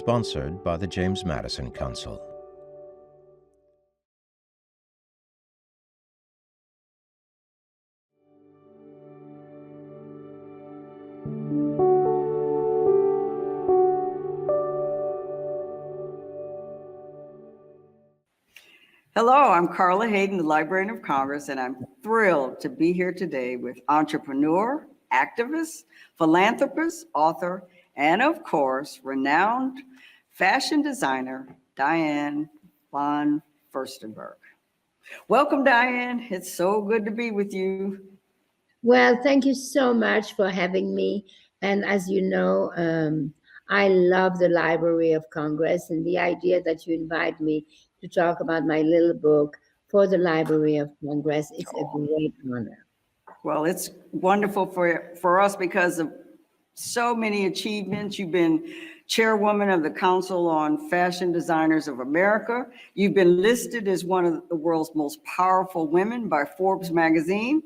sponsored by the James Madison Council. Hello, I'm Carla Hayden, the Librarian of Congress, and I'm thrilled to be here today with entrepreneur, activist, philanthropist, author, and of course, renowned fashion designer, Diane von Furstenberg. Welcome, Diane. It's so good to be with you. Well, thank you so much for having me. And as you know, I love the Library of Congress, and the idea that you invite me to talk about my little book for the Library of Congress, it's a great honor. Well, it's wonderful for us because of so many achievements. You've been chairwoman of the Council on Fashion Designers of America. You've been listed as one of the world's most powerful women by Forbes magazine.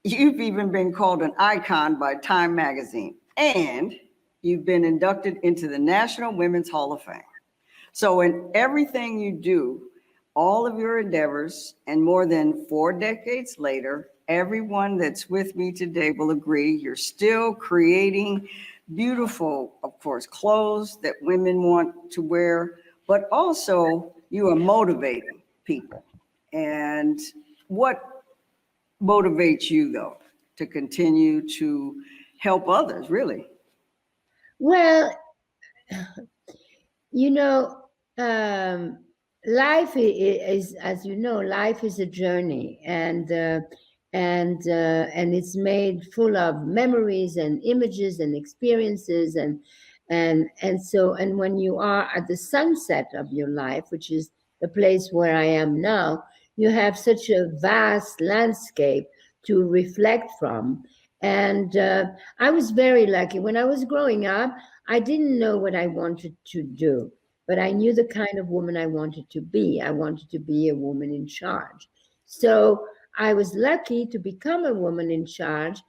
You've even been called an icon by Time magazine, and you've been inducted into the National Women's Hall of Fame. So in everything you do, all of your endeavors, and more than 4 decades later, everyone that's with me today will agree you're still creating beautiful, of course, clothes that women want to wear, but also you are motivating people. And what motivates you, though, to continue to help others, really? Well, you know, life is, as you know, life is a journey, and it's made full of memories and images and experiences, and when you are at the sunset of your life, which is the place where I am now, you have such a vast landscape to reflect from. And I was very lucky. When I was growing up, I didn't know what I wanted to do, but I knew the kind of woman I wanted to be. I wanted to be a woman in charge. So I was lucky to become a woman in charge,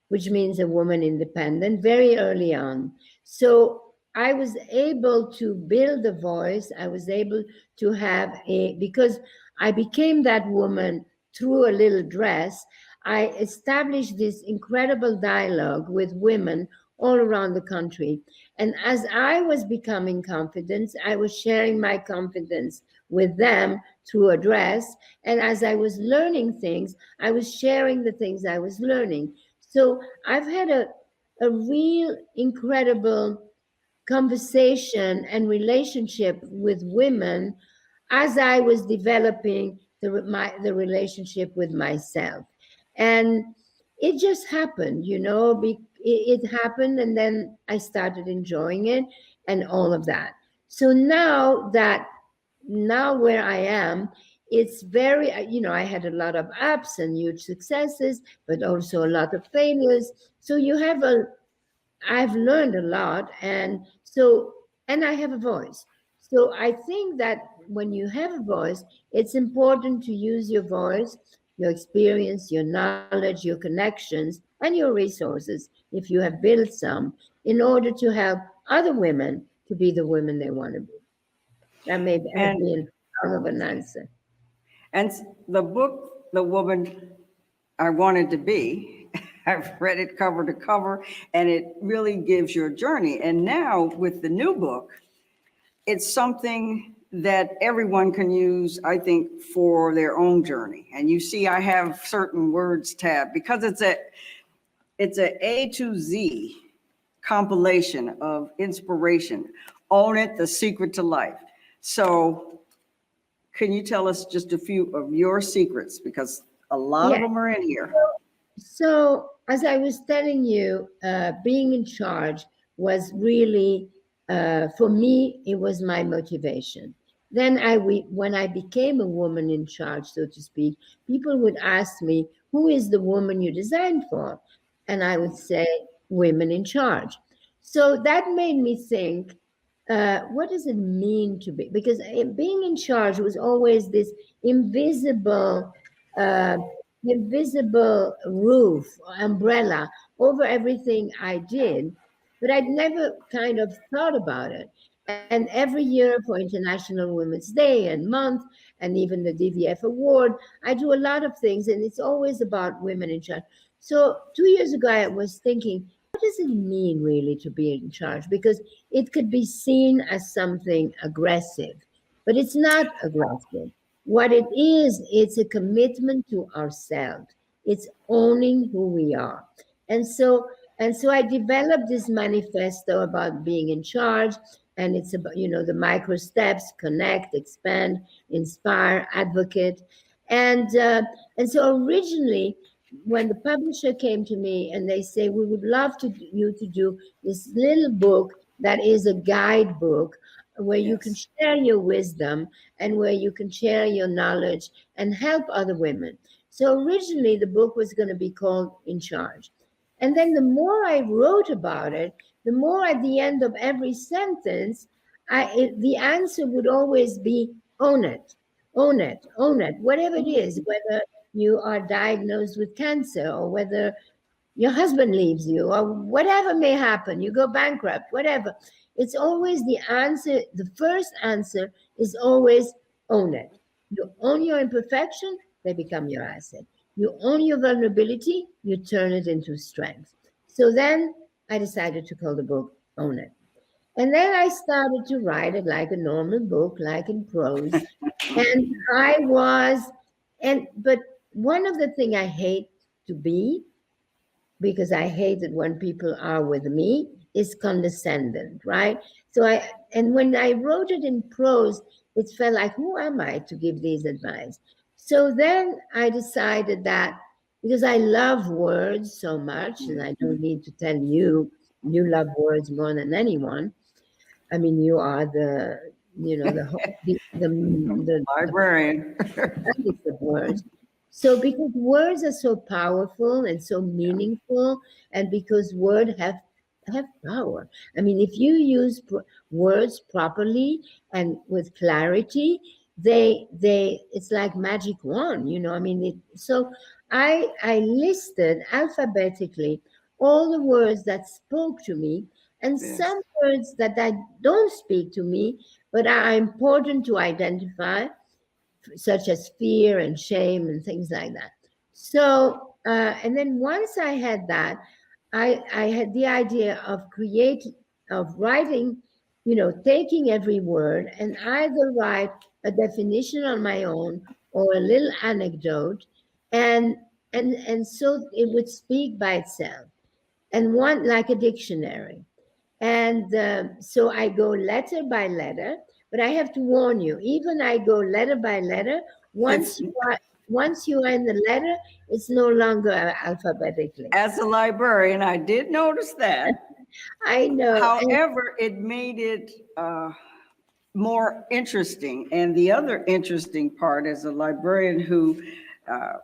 which means a woman independent, very early on. So I was able to build a voice. I was able to have because I became that woman through a little dress. I established this incredible dialogue with women all around the country. And as I was becoming confident, I was sharing my confidence with them through a dress. And as I was learning things, I was sharing the things I was learning. So I've had a real incredible conversation and relationship with women as I was developing the relationship with myself. And it just happened, it happened, and then I started enjoying it and all of that. So now where I am, it's very, I had a lot of ups and huge successes, but also a lot of failures. So I've learned a lot, and I have a voice. So I think that when you have a voice, it's important to use your voice, your experience, your knowledge, your connections, and your resources, if you have built some, in order to help other women to be the women they want to be. That may be a part of an answer. And the book, The Woman I Wanted to Be, I've read it cover to cover, and it really gives your journey. And now with the new book, it's something that everyone can use, I think, for their own journey. And you see, I have certain words tabbed because it's a A to Z compilation of inspiration. Own It, The Secret to Life. So can you tell us just a few of your secrets? Because a lot of them are in here. So as I was telling you, being in charge was really, for me, it was my motivation. Then when I became a woman in charge, so to speak, people would ask me, who is the woman you designed for? And I would say, women in charge. So that made me think, what does it mean to be? Because being in charge was always this invisible roof, umbrella over everything I did, but I'd never kind of thought about it. And every year for International Women's Day and month, and even the DVF Award, I do a lot of things, and it's always about women in charge. So 2 years ago, I was thinking, what does it mean really to be in charge? Because it could be seen as something aggressive, but it's not aggressive. What it is, it's a commitment to ourselves. It's owning who we are. And so I developed this manifesto about being in charge, and it's about, the micro steps: connect, expand, inspire, advocate. And so originally, when the publisher came to me and they say, we would love you to do this little book that is a guidebook where you can share your wisdom and where you can share your knowledge and help other women. So originally the book was going to be called In Charge. And then the more I wrote about it, the more at the end of every sentence, the answer would always be own it, own it, own it, whatever it is, whether you are diagnosed with cancer or whether your husband leaves you or whatever may happen, you go bankrupt, whatever. It's always the answer. The first answer is always own it. You own your imperfection, they become your asset. You own your vulnerability, you turn it into strength. So then I decided to call the book Own It. And then I started to write it like a normal book, like in prose. But one of the things I hate to be, because I hate it when people are with me, is condescendent, right? And when I wrote it in prose, it felt like, who am I to give these advice? So then I decided that, because I love words so much, and I don't need to tell you, you love words more than anyone. I mean, you are the librarian. Of words. So because words are so powerful and so meaningful, and because words have power. I mean, if you use words properly and with clarity, it's like magic wand, I mean, so I listed alphabetically all the words that spoke to me, and some words that don't speak to me, but are important to identify, such as fear and shame and things like that. So, and then once I had that, I had the idea of writing, taking every word and either write a definition on my own or a little anecdote, and so it would speak by itself, and one like a dictionary. And so I go letter by letter, but I have to warn you, even I go letter by letter, once you are in the letter, it's no longer alphabetically. As a librarian, I did notice that. I know. However, it made it more interesting. And the other interesting part, as a librarian who,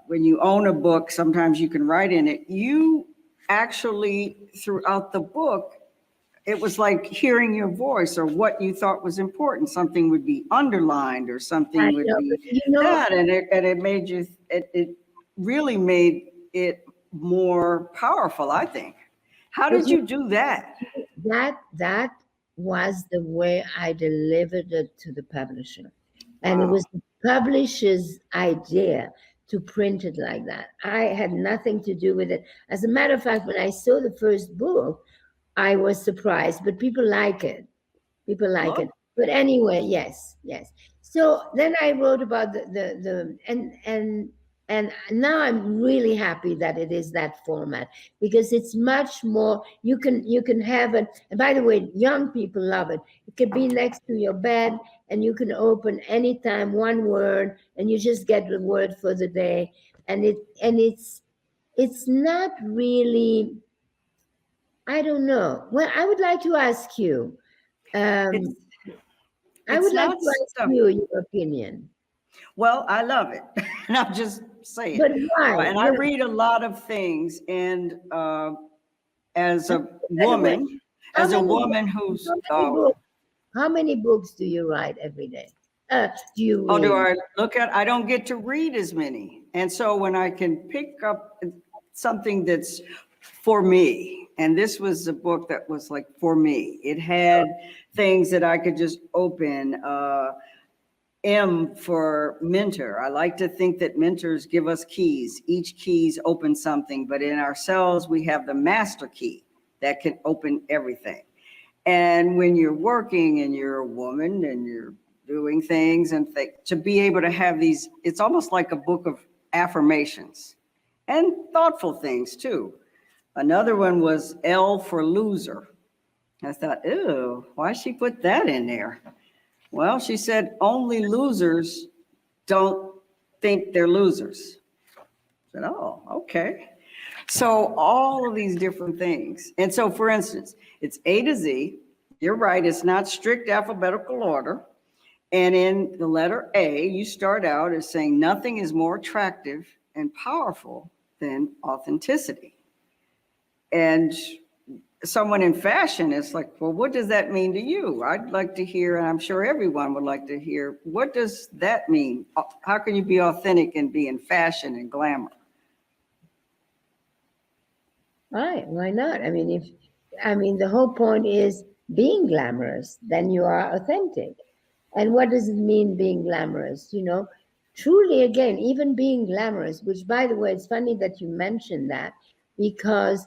when you own a book, sometimes you can write in it. You actually, throughout the book, it was like hearing your voice or what you thought was important. Something would be underlined or something would be that, and it made you. It really made it more powerful, I think. How did you do that? That was the way I delivered it to the publisher, and it was the publisher's idea to print it like that. I had nothing to do with it. As a matter of fact, when I saw the first book, I was surprised, but people like it. People like it. But anyway, yes. So then I wrote about and now I'm really happy that it is that format, because it's much more, you can have it. And by the way, young people love it. It could be next to your bed, and you can open anytime one word, and you just get the word for the day. And it's not really, I don't know. Well, I would like to ask you. I would like to ask you your opinion. Well, I love it. And I'm just saying. But why? And I read a lot of things. And as a woman, who's... How many books do you write every day? Do you read? Do I look at? I don't get to read as many. And so when I can pick up something that's for me. And this was a book that was like for me. It had things that I could just open. M for mentor. I like to think that mentors give us keys. Each keys open something, but in ourselves, we have the master key that can open everything. And when you're working and you're a woman and you're doing things and to be able to have these, it's almost like a book of affirmations and thoughtful things too. Another one was L for loser. I thought, ew, why she put that in there? Well, she said only losers don't think they're losers. I said, oh, okay. So all of these different things. And so for instance, it's A to Z. You're right, it's not strict alphabetical order. And in the letter A, you start out as saying nothing is more attractive and powerful than authenticity. And someone in fashion is like, well, what does that mean to you? I'd like to hear, and I'm sure everyone would like to hear, what does that mean? How can you be authentic and be in fashion and glamour? Right, why not? I mean, the whole point is being glamorous, then you are authentic. And what does it mean being glamorous? You know, truly, again, even being glamorous, which by the way, it's funny that you mentioned that, because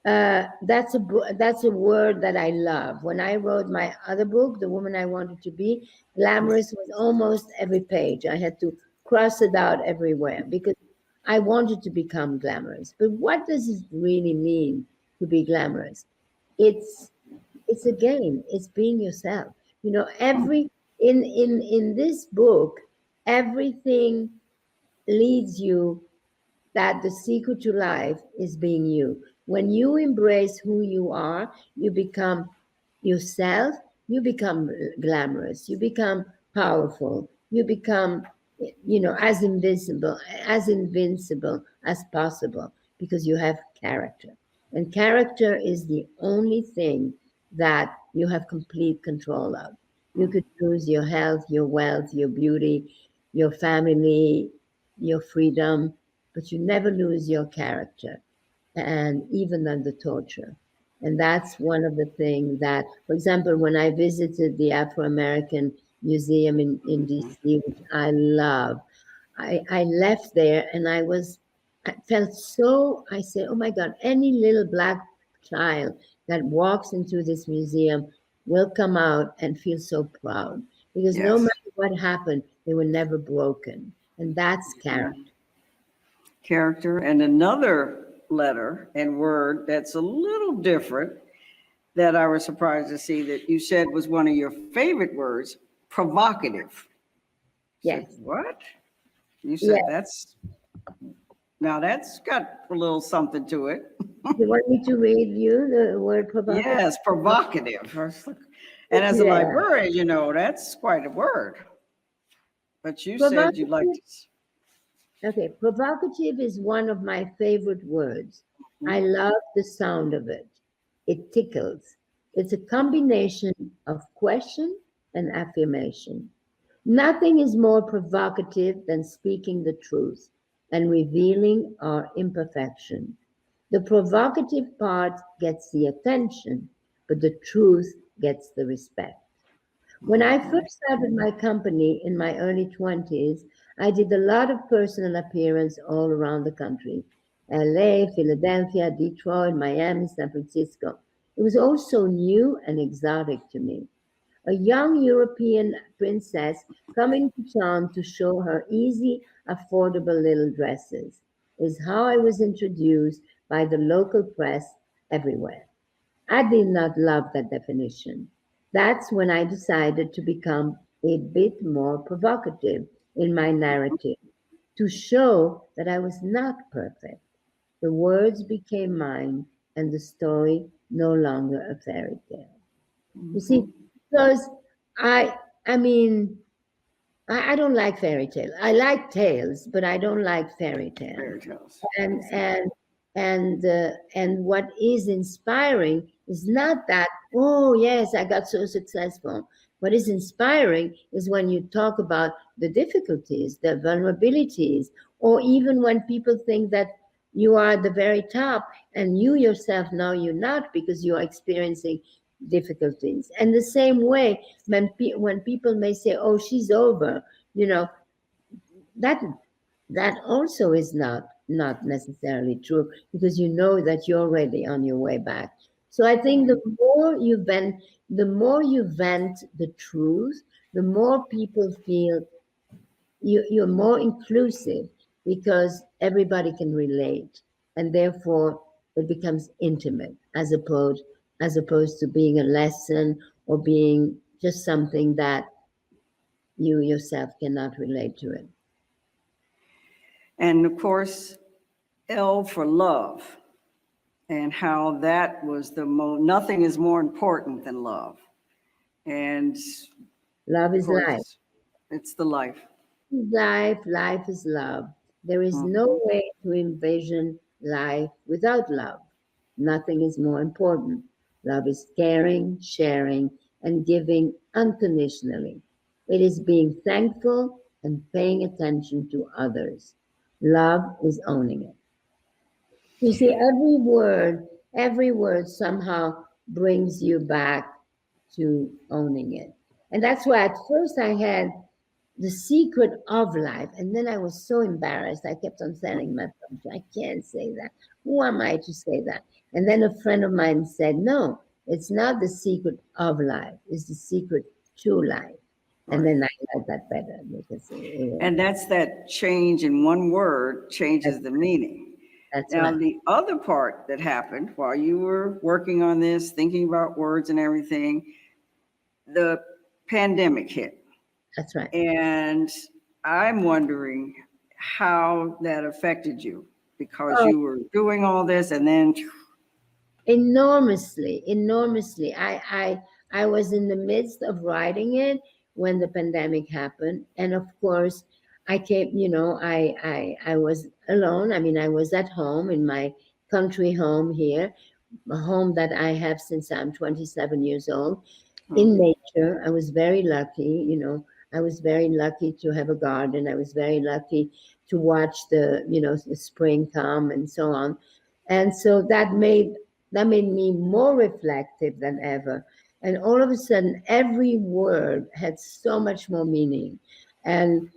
that's a word that I love. When I wrote my other book, The Woman I Wanted to Be, glamorous was almost every page. I had to cross it out everywhere because I wanted to become glamorous. But what does it really mean to be glamorous? It's again, it's being yourself. You know, in this book, everything leads you that the secret to life is being you. When you embrace who you are, you become yourself, you become glamorous, you become powerful, you become, you know, as invincible as possible, because you have character. And character is the only thing that you have complete control of. You could lose your health, your wealth, your beauty, your family, your freedom, but you never lose your character, and even under torture. And that's one of the things that, for example, when I visited the Afro-American Museum in DC, which I love, I left there and I felt so, I said, oh my God, any little Black child that walks into this museum will come out and feel so proud, because no matter what happened, they were never broken. And that's character. Character. And another letter and word that's a little different that I was surprised to see that you said was one of your favorite words, provocative. Yes. Said, what? You said yes. That's got a little something to it. You want me to read you the word provocative? Yes, provocative. And as a librarian, you know, that's quite a word. But you said you'd like to. Okay, provocative is one of my favorite words. I love the sound of it. It tickles. It's a combination of question and affirmation. Nothing is more provocative than speaking the truth and revealing our imperfection. The provocative part gets the attention, but the truth gets the respect. When I first started my company in my early 20s, I did a lot of personal appearances all around the country. LA, Philadelphia, Detroit, Miami, San Francisco. It was all so new and exotic to me. A young European princess coming to town to show her easy, affordable little dresses is how I was introduced by the local press everywhere. I did not love that definition. That's when I decided to become a bit more provocative in my narrative, to show that I was not perfect. The words became mine and the story no longer a fairy tale. You see, because I don't like fairy tales. I like tales, but I don't like fairy tales. Fairy tales. And what is inspiring is not that, oh yes, I got so successful. What is inspiring is when you talk about the difficulties, the vulnerabilities, or even when people think that you are at the very top, and you yourself know you're not, because you are experiencing difficulties. And the same way, when people may say, oh, she's over, you know, that that also is not necessarily true, because you know that you're already on your way back. So I think the more you vent the truth, the more people feel you're more inclusive, because everybody can relate, and therefore it becomes intimate, as opposed to being a lesson, or being just something that you yourself cannot relate to it. And of course, L for love, and how that was nothing is more important than love. And Love of is life. course, it's the life. Life is love. There is no way to envision life without love. Nothing is more important. Love is caring, sharing, and giving unconditionally. It is being thankful and paying attention to others. Love is owning it. You see, every word somehow brings you back to owning it. And that's why at first I had the secret of life. And then I was so embarrassed. I kept on telling myself, I can't say that. Who am I to say that? And then a friend of mine said, no, it's not the secret of life. It's the secret to life. And then I like that better, because And that's that change in one word changes the meaning. that's Now, right. the other part that happened while you were working on this, thinking about words and everything, the pandemic hit. That's right. And I'm wondering how that affected you, because Oh, you were doing all this and then enormously. I was in the midst of writing it when the pandemic happened, and of course I came, I was alone. I mean, I was at home in my country home here, a home that I have since I'm 27 years old, in nature. I was very lucky, I was very lucky to have a garden. I was very lucky to watch the spring come and so on. And so that made me more reflective than ever. And all of a sudden, every word had so much more meaning, and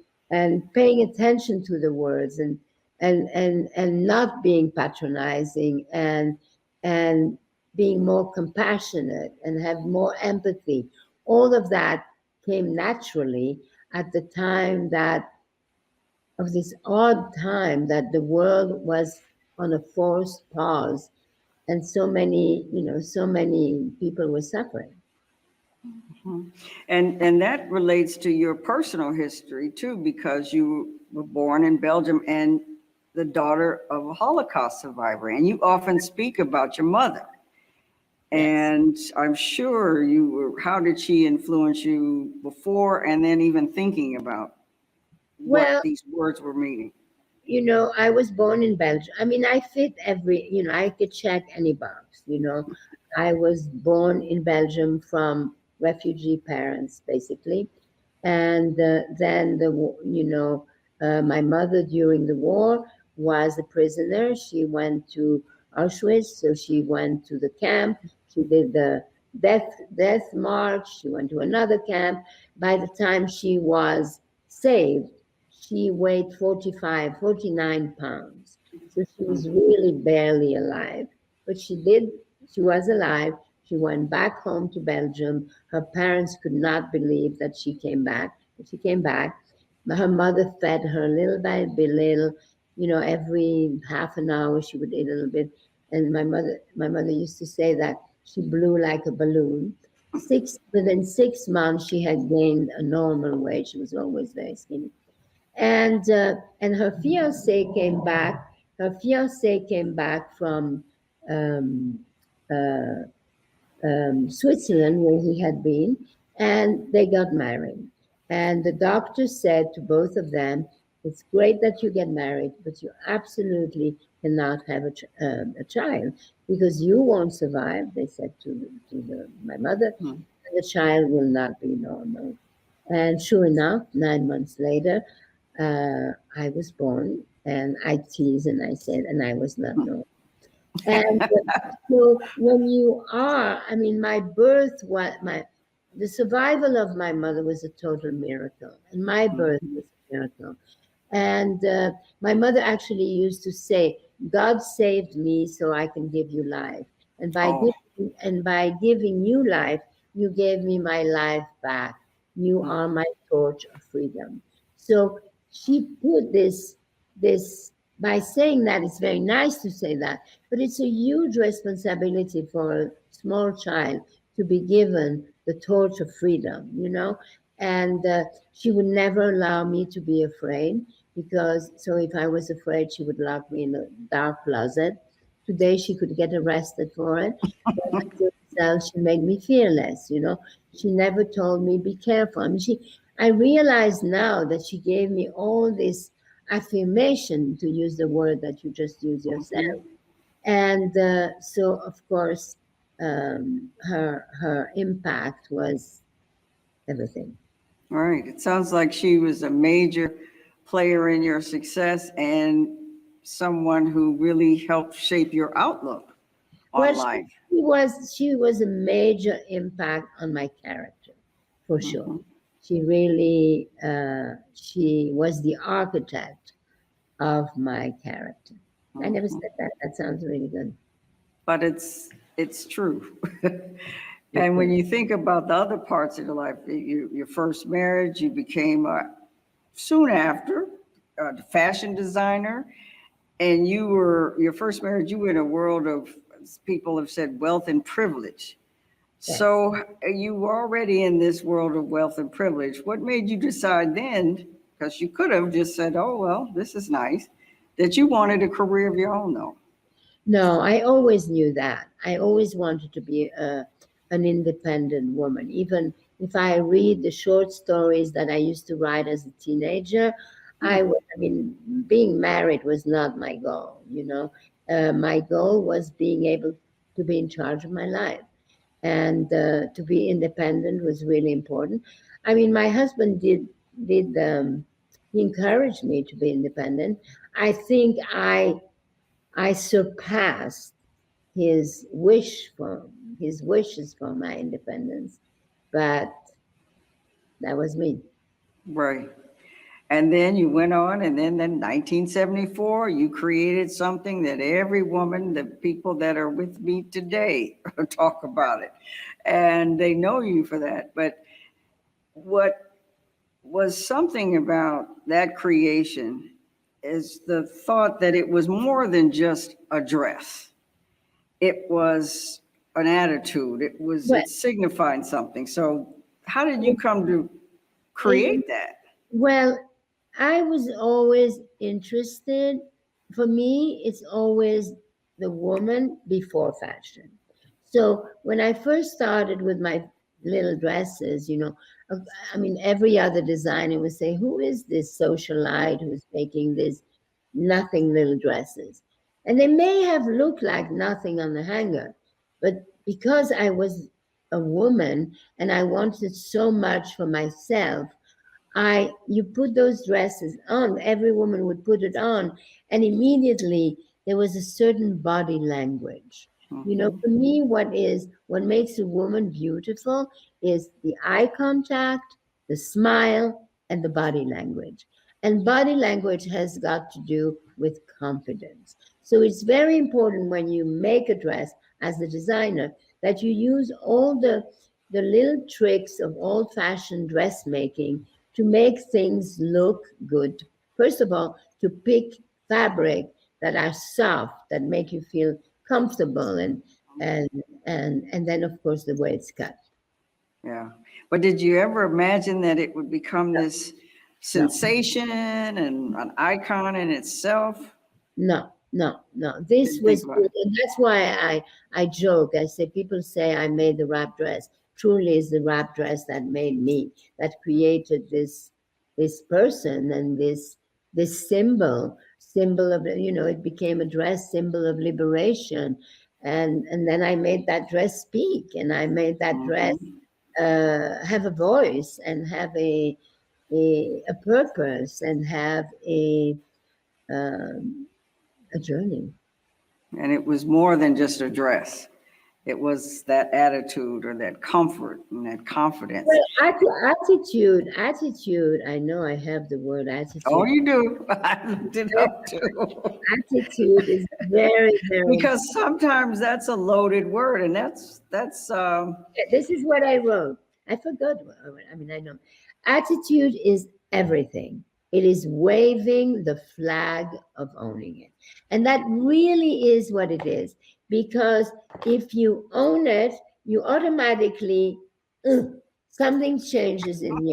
paying attention to the words, and not being patronizing, and being more compassionate and have more empathy. All of that came naturally at the time of this odd time that the world was on a forced pause, and so many people were suffering. and that relates to your personal history too, because you were born in Belgium and the daughter of a Holocaust survivor, and you often speak about your mother. Yes. And I'm sure how did she influence you before and then even thinking about what Well, these words were meaning? I was born in Belgium. I mean, I fit I could check any box. I was born in Belgium from refugee parents, basically. And then my mother during the war was a prisoner. She went to Auschwitz, so she went to the camp. She did the death march. She went to another camp. By the time she was saved, she weighed 49 pounds. So she was really barely alive. But she was alive. She went back home to Belgium. Her parents could not believe that she came back. But she came back. Her mother fed her little by little. Every half an hour she would eat a little bit. And my mother used to say that she blew like a balloon. Within 6 months, she had gained a normal weight. She was always very skinny. And her fiance came back. Her fiance came back from um, uh, Switzerland, where he had been, and they got married. And the doctor said to both of them, "It's great that you get married, but you absolutely cannot have a child, because you won't survive." They said to my mother, "And the child will not be normal." And sure enough, 9 months later, I was born, And I teased and I said, and I was not known. And so when you are, I mean, my birth, the survival of my mother was a total miracle, and my birth was a miracle. And my mother actually used to say, God saved me so I can give you life. And by giving you life, you gave me my life back. You are my torch of freedom. So she put this by saying that. It's very nice to say that, but it's a huge responsibility for a small child to be given the torch of freedom, you know. And she would never allow me to be afraid, because so if I was afraid, she would lock me in a dark closet. Today she could get arrested for it. But she made me fearless, you know. She never told me, be careful. I mean, I realize now that she gave me all this affirmation, to use the word that you just used yourself. And so, of course, her impact was everything. All right. It sounds like she was a major player in your success and someone who really helped shape your outlook on life. She was a major impact on my character, for sure. She really, she was the architect of my character. I never said that. That sounds really good. But it's true. And when you think about the other parts of your life, your first marriage, you became soon after a fashion designer, and your first marriage, you were in a world of, people have said, wealth and privilege. Yes. So you were already in this world of wealth and privilege. What made you decide then, because you could have just said, oh, well, this is nice, that you wanted a career of your own, though? No, I always knew that. I always wanted to be an independent woman. Even if I read the short stories that I used to write as a teenager, I mean, being married was not my goal, you know. My goal was being able to be in charge of my life. And to be independent was really important. I mean, my husband he encouraged me to be independent. I think I surpassed his wishes for my independence, but that was me. Right. And then you went on, and then in 1974, you created something that every woman, the people that are with me today, talk about it. And they know you for that. But what was something about that creation is the thought that it was more than just a dress. It was an attitude. It signified something. So how did you come to create that? Well, I was always interested. For me, it's always the woman before fashion. So when I first started with my little dresses, you know, I mean, every other designer would say, who is this socialite who's making these nothing little dresses? And they may have looked like nothing on the hanger, but because I was a woman and I wanted so much for myself, you put those dresses on, every woman would put it on, and immediately there was a certain body language. You know, for me, what makes a woman beautiful is the eye contact, the smile, and the body language. And body language has got to do with confidence. So it's very important when you make a dress as the designer that you use all the little tricks of old-fashioned dressmaking to make things look good. First of all, to pick fabric that are soft, that make you feel comfortable, and then of course the way it's cut. Yeah. But did you ever imagine that it would become this sensation and an icon in itself? No. This was, and that's why I joke. I say, people say I made the wrap dress. Truly is the wrap dress that made me, that created this person and this symbol of, you know, it became a dress symbol of liberation. And then I made that dress speak, and I made that dress have a voice and have a purpose and have a a journey. And it was more than just a dress. It was that attitude or that comfort and that confidence. Well, attitude. I know I have the word attitude. Oh, you do. I looked it up too. Attitude is very, very. Because sometimes that's a loaded word, and that's. This is what I wrote. I forgot. I mean, I know. Attitude is everything. It is waving the flag of owning it, and that really is what it is. Because if you own it, you automatically something changes in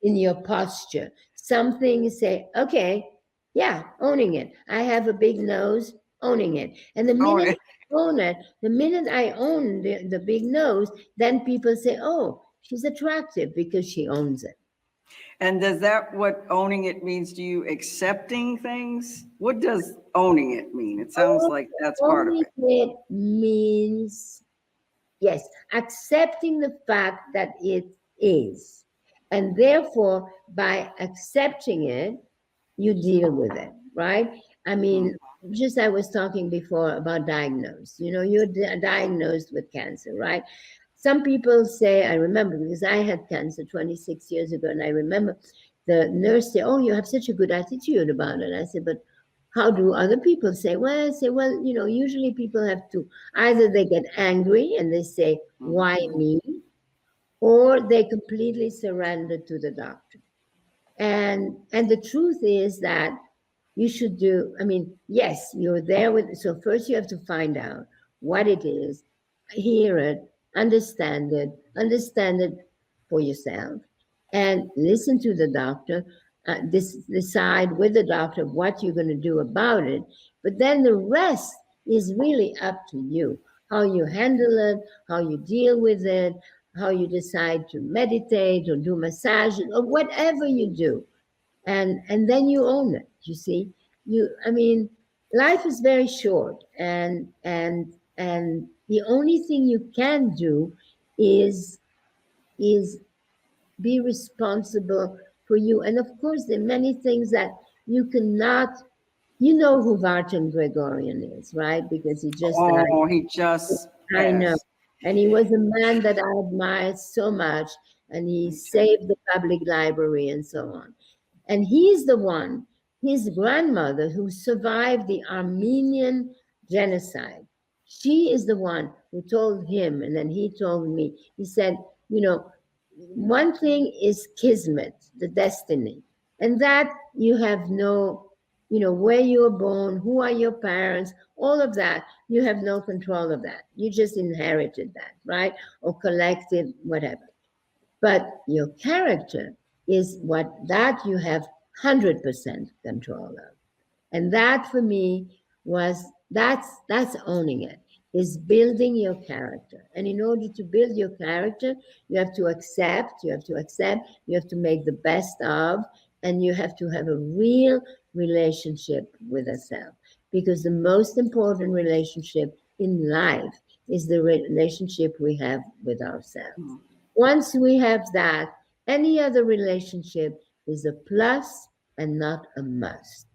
your posture. Something you say, okay, yeah, owning it. I have a big nose, owning it. And the minute I own it, the minute I own the big nose, then people say, oh, she's attractive because she owns it. And does that what owning it means to you? Accepting things? What does owning it mean? It sounds like that's part of it. Owning it means, yes, accepting the fact that it is. And therefore, by accepting it, you deal with it, right? I mean, just I was talking before about diagnosed. You know, you're diagnosed with cancer, right? Some people say, I remember because I had cancer 26 years ago, and I remember the nurse say, oh, you have such a good attitude about it. I said, but how do other people say? Well, I say, well, you know, usually people have to, either they get angry and they say, why me? Or they completely surrender to the doctor. And the truth is that you should do, I mean, yes, you're there with, so first you have to find out what it is, hear it, understand it for yourself, and listen to the doctor, decide with the doctor what you're going to do about it. But then the rest is really up to you, how you handle it, how you deal with it, how you decide to meditate or do massage or whatever you do. And then you own it, you see. I mean, life is very short, and the only thing you can do is be responsible for you. And of course, there are many things that you cannot. You know who Vartan Gregorian is, right? Because he just died. He just I know. And he was a man that I admired so much, and he saved the public library and so on. And he's the one, his grandmother, who survived the Armenian genocide. She is the one who told him, and then he told me, he said, you know, one thing is kismet, the destiny, and that you have no, you know, where you were born, who are your parents, all of that, you have no control of that. You just inherited that, right? Or collected, whatever. But your character is what that you have 100% control of. And that for me that's owning it, is building your character. And in order to build your character, you have to accept, you have to make the best of, and you have to have a real relationship with yourself. Because the most important relationship in life is the relationship we have with ourselves. Once we have that, any other relationship is a plus and not a must.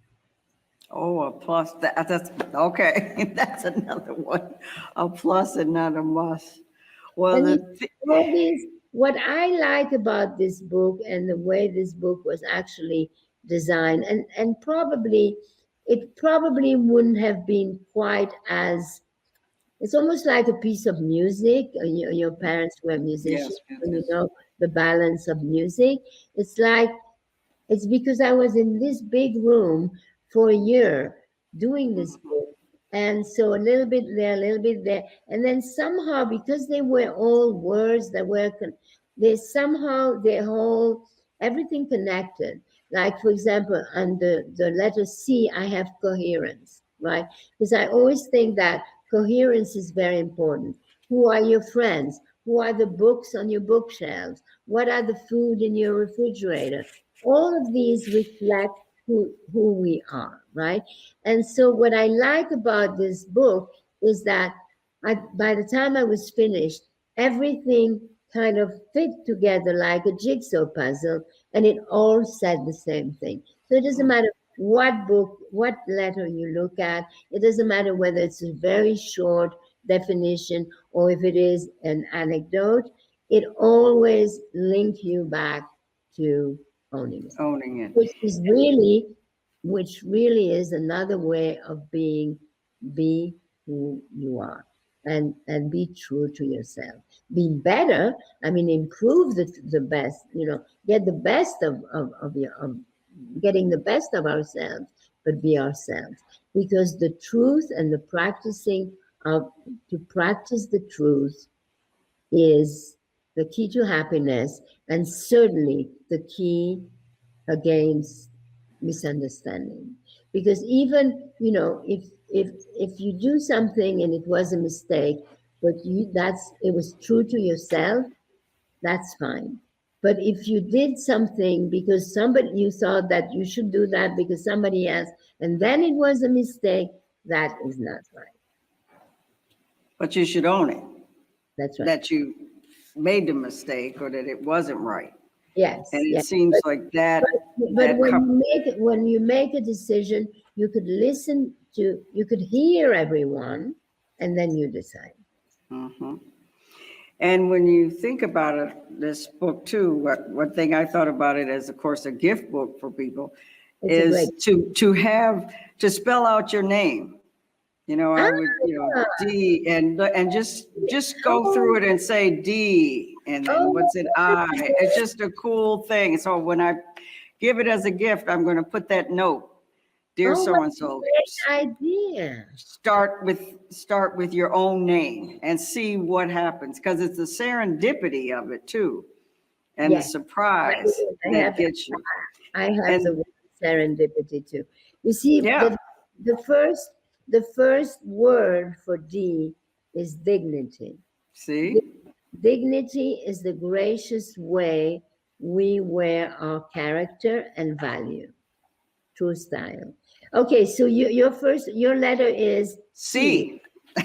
Oh, a plus. That's okay. That's another one. A plus and not a must. Well, what I like about this book and the way this book was actually designed, and it probably wouldn't have been quite as, it's almost like a piece of music. Your parents were musicians, yes. And you know the balance of music. It's because I was in this big room for a year doing this book. And so a little bit there, a little bit there. And then somehow, because they were all words that were, everything connected. Like, for example, under the letter C, I have coherence, right? Because I always think that coherence is very important. Who are your friends? Who are the books on your bookshelves? What are the food in your refrigerator? All of these reflect who we are, right? And so what I like about this book is that by the time I was finished, everything kind of fit together like a jigsaw puzzle, and it all said the same thing. So it doesn't matter what book, what letter you look at. It doesn't matter whether it's a very short definition or if it is an anecdote. It always links you back to owning it, Owning it. which really is another way of be who you are and be true to yourself. Be better. I mean, improve the best, get the best of getting the best of ourselves, but be ourselves. Because the truth and the practicing to practice the truth is the key to happiness, and certainly the key against misunderstanding. Because even if you do something and it was a mistake, but it was true to yourself, that's fine. But if you did something because you thought that you should do that because somebody else, and then it was a mistake, that is not right. But you should own it. That's right. That you made the mistake or that it wasn't right. Yes. And it yes. seems like that. But when you make a decision, you could you could hear everyone, and then you decide. Mm-hmm. And when you think about it, this book too, one thing I thought about it as, of course, a gift book for people is to spell out your name. I would, D and just go through it and say D and then what's it I. It's just a cool thing. So when I give it as a gift, I'm going to put that note. Dear so-and-so, great idea. Start with your own name and see what happens, because it's the serendipity of it too, and the surprise that gets you. I have the word serendipity too. You see, the first word for D is dignity. See? Dignity is the gracious way we wear our character and value. True style. Okay, so your letter is C.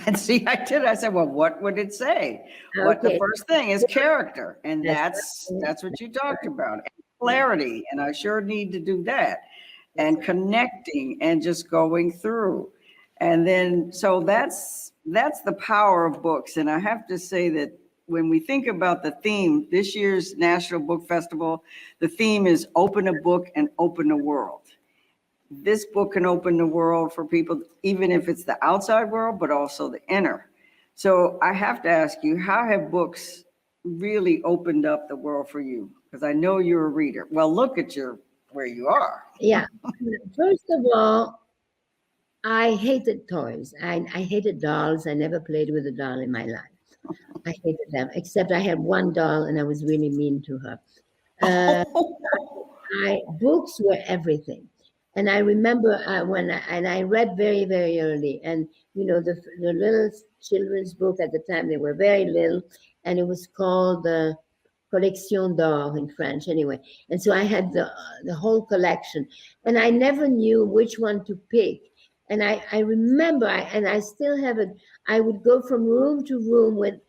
And see, I said, well, what would it say? What the first thing is character. And that's what you talked about. And clarity. And I sure need to do that. And connecting and just going through. And then, so that's the power of books. And I have to say that when we think about the theme, this year's National Book Festival, the theme is open a book and open the world. This book can open the world for people, even if it's the outside world, but also the inner. So I have to ask you, how have books really opened up the world for you? Because I know you're a reader. Well, look at where you are. Yeah. First of all, I hated toys. I hated dolls. I never played with a doll in my life. I hated them, except I had one doll and I was really mean to her. Books were everything. And I remember I read very, very early. And, the little children's book at the time, they were very little. And it was called the Collection d'Or in French anyway. And so I had the whole collection. And I never knew which one to pick. And I remember, and I still have it, I would go from room to room with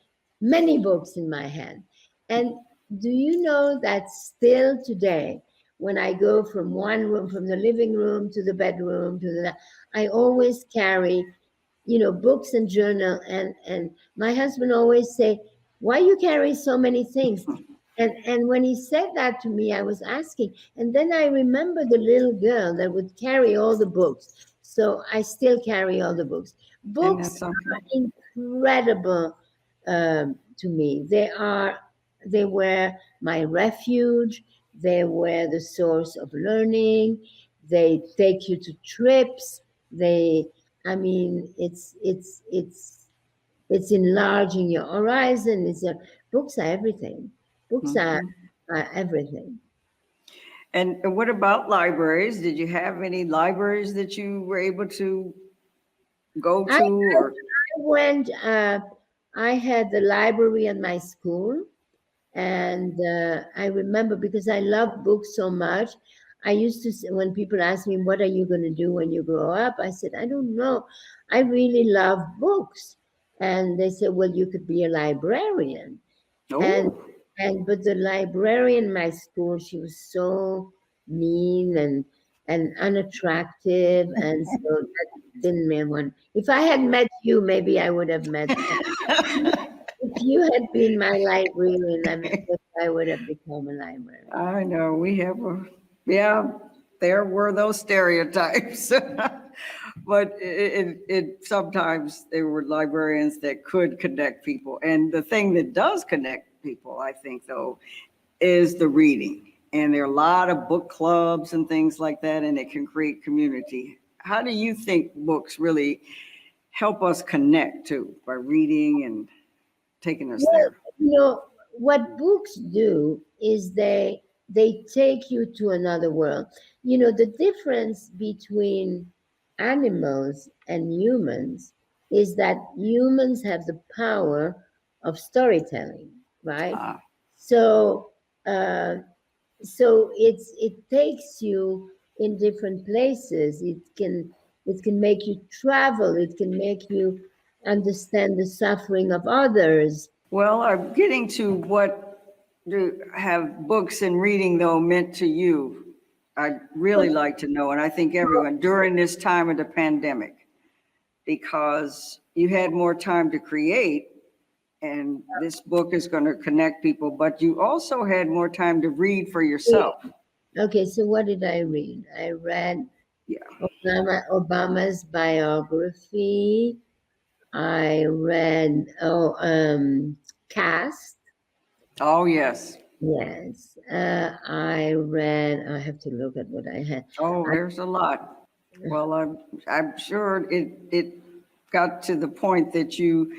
many books in my hand. And do you know that still today, when I go from one room, from the living room to the bedroom, I always carry, books and journal. And my husband always say, why you carry so many things? And when he said that to me, I was asking. And then I remember the little girl that would carry all the books. So I still carry all the books. Books are incredible to me. They were my refuge. They were the source of learning. They take you to trips. It's enlarging your horizon. Books are everything. Books are everything. And what about libraries? Did you have any libraries that you were able to go to? I had the library at my school. And I remember, because I love books so much, I used to say, when people ask me, what are you going to do when you grow up? I said, I don't know. I really love books. And they said, well, you could be a librarian. Oh. But the librarian in my school, she was so mean, and and unattractive. And so that didn't mean one. If I had met you, maybe I would have met. If you had been my librarian, I'm sure I would have become a librarian. I know, there were those stereotypes. But sometimes there were librarians that could connect people. And the thing that does connect people, I think, though, is the reading. And there are a lot of book clubs and things like that, and it can create community. How do you think books really help us connect too, by reading and taking us there? What books do is they take you to another world. The difference between animals and humans is that humans have the power of storytelling, right? So it takes you in different places. It can make you travel. It can make you understand the suffering of others. Well, I'm getting to what have books and reading, though, meant to you. I'd really like to know, and I think everyone, during this time of the pandemic, because you had more time to create, and this book is going to connect people, but you also had more time to read for yourself. Okay, so what did I read? I read Obama's biography. I read Caste. Oh, yes. Yes. I have to look at what I had. Oh, there's a lot. Well, I'm sure it got to the point that you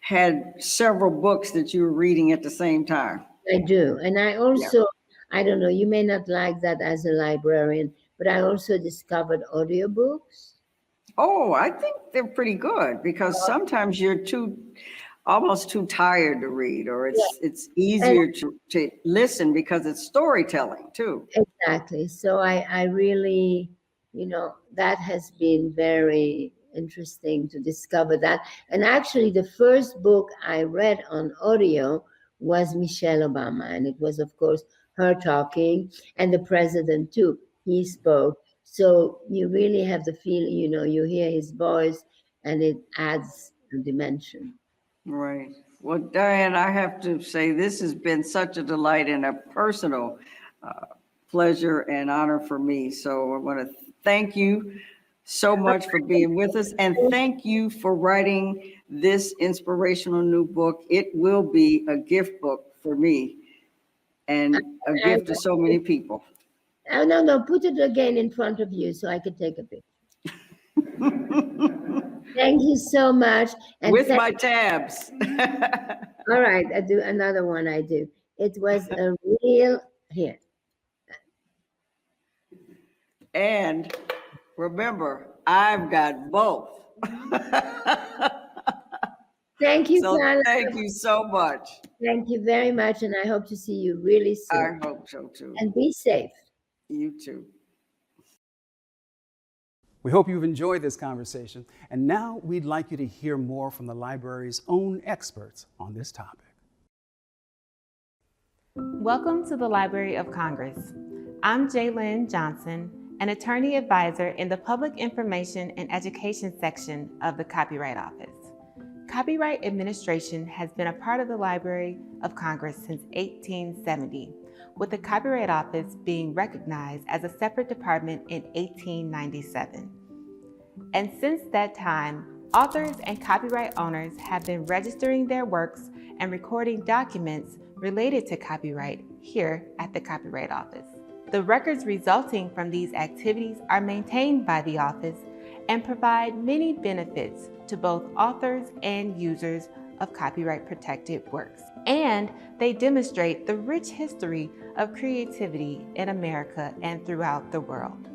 had several books that you were reading at the same time. I do. And I also, I don't know, you may not like that as a librarian, but I also discovered audiobooks. Oh, I think they're pretty good, because sometimes you're almost too tired to read, or it's easier to listen because it's storytelling too. Exactly. So I really, that has been very interesting to discover that. And actually, the first book I read on audio was Michelle Obama. And it was, of course, her talking, and the president too. He spoke. So you really have the feeling, you hear his voice, and it adds a dimension. Right. Well, Diane, I have to say, this has been such a delight and a personal pleasure and honor for me. So I want to thank you so much for being with us, and thank you for writing this inspirational new book. It will be a gift book for me and a gift to so many people. Oh, no, put it again in front of you so I could take a picture. Thank you so much. And with my tabs. All right, I do another one. I do. It was a real here. And remember, I've got both. Thank you, Carla. Thank you so much. Thank you very much, and I hope to see you really soon. I hope so too. And be safe. You too. We hope you've enjoyed this conversation, and now we'd like you to hear more from the library's own experts on this topic. Welcome to the Library of Congress. I'm Jaylyn Johnson, an attorney advisor in the Public Information and Education section of the Copyright Office. Copyright administration has been a part of the Library of Congress since 1870, with the Copyright Office being recognized as a separate department in 1897. And since that time, authors and copyright owners have been registering their works and recording documents related to copyright here at the Copyright Office. The records resulting from these activities are maintained by the office and provide many benefits to both authors and users of copyright-protected works. And they demonstrate the rich history of creativity in America and throughout the world.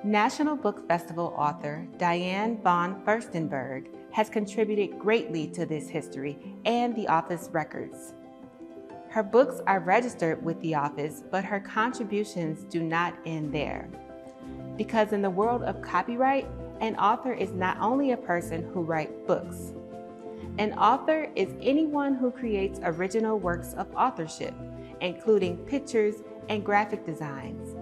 National Book Festival author Diane von Furstenberg has contributed greatly to this history and the office records. Her books are registered with the office, but her contributions do not end there. Because in the world of copyright, an author is not only a person who writes books. An author is anyone who creates original works of authorship, including pictures and graphic designs.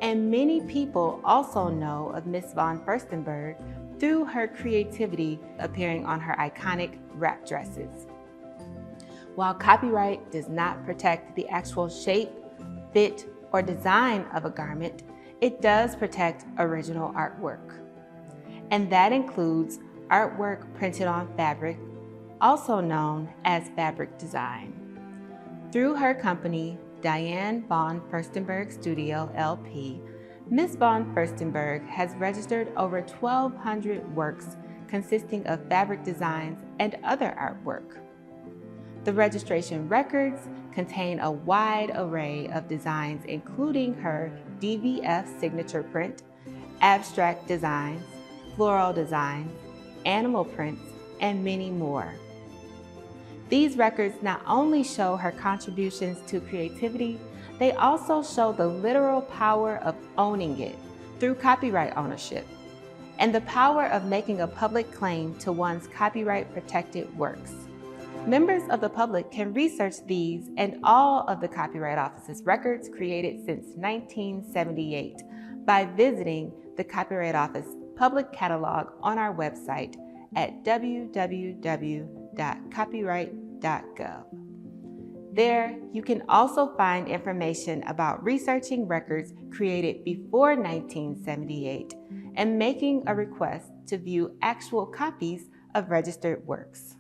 And many people also know of Miss von Furstenberg through her creativity appearing on her iconic wrap dresses. While copyright does not protect the actual shape, fit, or design of a garment, it does protect original artwork. And that includes artwork printed on fabric, also known as fabric design. Through her company, Diane von Furstenberg Studio, LP, Ms. von Furstenberg has registered over 1,200 works consisting of fabric designs and other artwork. The registration records contain a wide array of designs, including her DVF signature print, abstract designs, floral designs, animal prints, and many more. These records not only show her contributions to creativity, they also show the literal power of owning it through copyright ownership and the power of making a public claim to one's copyright-protected works. Members of the public can research these and all of the Copyright Office's records created since 1978 by visiting the Copyright Office public catalog on our website at www.copyright.gov. There, you can also find information about researching records created before 1978 and making a request to view actual copies of registered works.